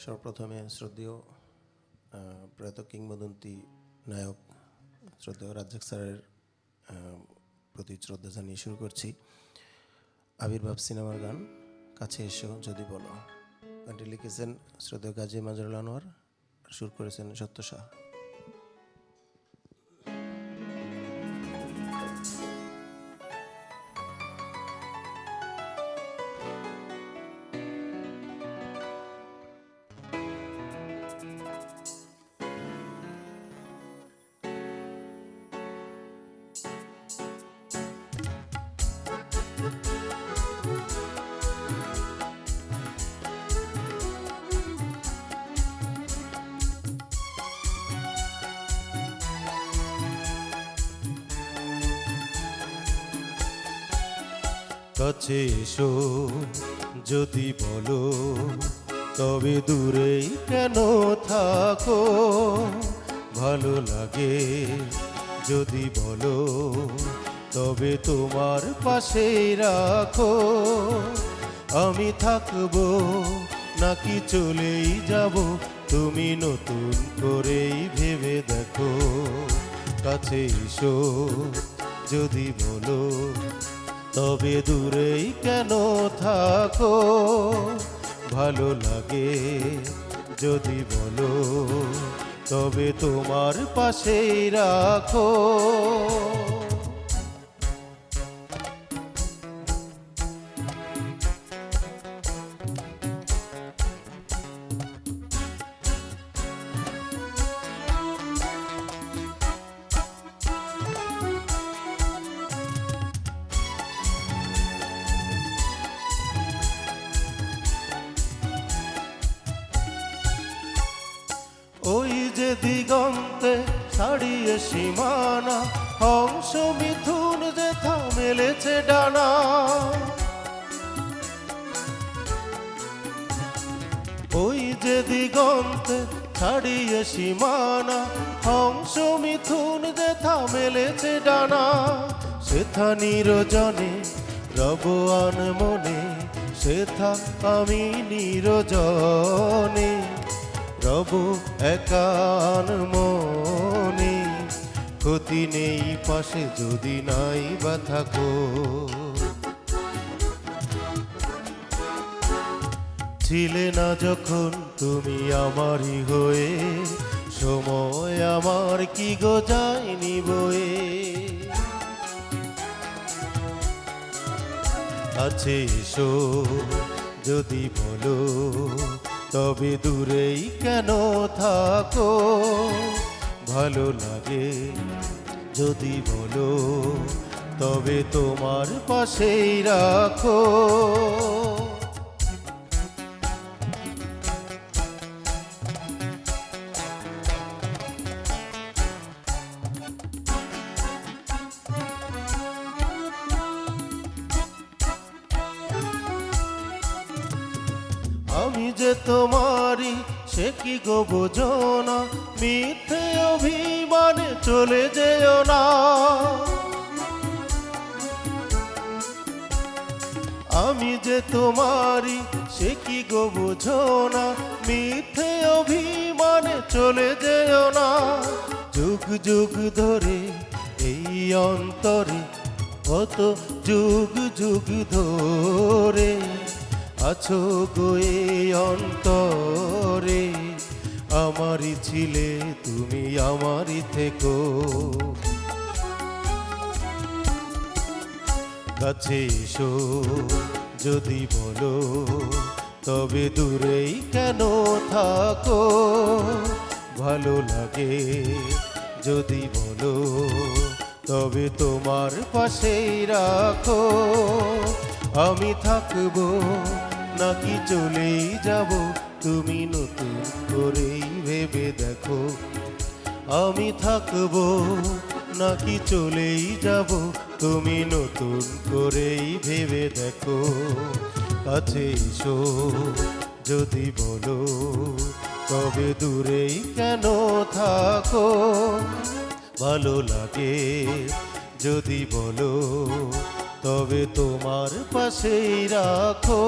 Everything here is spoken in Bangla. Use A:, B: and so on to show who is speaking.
A: সর্বপ্রথমে শ্রদ্ধেয় প্রয়াত কিংবদন্তি নায়ক শ্রদ্ধেয় রাজ্জাক স্যারের প্রতি শ্রদ্ধা জানিয়ে শুরু করছি। আবির্ভাব সিনেমার গান কাছে এসো যদি বলো। গানটি লিখেছেন শ্রদ্ধেয় গাজী মাজহারুল আনোয়ার, সুর করেছেন সত্য শাহ।
B: কাছে এসো যদি বলো, তবে দূরেই কেন থাকো? ভালো লাগে যদি বলো, তবে তোমার পাশেই রাখো। আমি থাকবো নাকি চলেই যাব, তুমি নতুন করেই ভেবে দেখো। কাছে এসো যদি বলো, তবে দূরেই কেন থাকো? ভালো লাগে যদি বলো, তবে তোমার পাশেই রাখো। ওই যে দিগন্তে ছাড়িয়ে সীমানা, হংস মিথুন যেথা মেলেছে ডানা। ওই যে দিগন্তে ছাড়িয়ে সীমানা, হংস মিথুন যেথা মেলেছে ডানা। সেথা নিরজনে রব আনমনে, সেথা আমি নিরজনে রব একান মনে। ক্ষতি নেই পাশে যদি নাই বা থাকো। ছিলে না যখন তুমি আমারই হয়ে, সময় আমার কি গো যায়নি বয়ে। কাছে এসো যদি বলো, তবে দূরেই কেন থাকো? ভালো লাগে যদি বলো, তবে তোমার পাশেই রাখো। আমি যে তোমারই সে কি গো বোঝো না, মিথ্যে অভিমানে চলে যেও না। আমি যে তোমারই সে কি গো বোঝো না, মিথ্যে অভিমানে চলে যেও না। যুগ যুগ ধরে এই অন্তরে, কত যুগ যুগ ধরে আছো গো এই অন্তরে। আমারই ছিলে তুমি আমারই থেকো। কাছে এসো যদি বলো, তবে দূরেই কেন থাকো? ভালো লাগে যদি বলো, তবে তোমার পাশেই রাখো। আমি থাকবো নাকি চলেই যাব, তুমি নতুন করেই ভেবে দেখো। আমি থাকবো নাকি চলেই যাব, তুমি নতুন করেই ভেবে দেখো। কাছে এসো যদি বলো, তবে দূরেই কেন থাকো? ভালো লাগে যদি বলো, তবে তোমার পাশেই রাখো।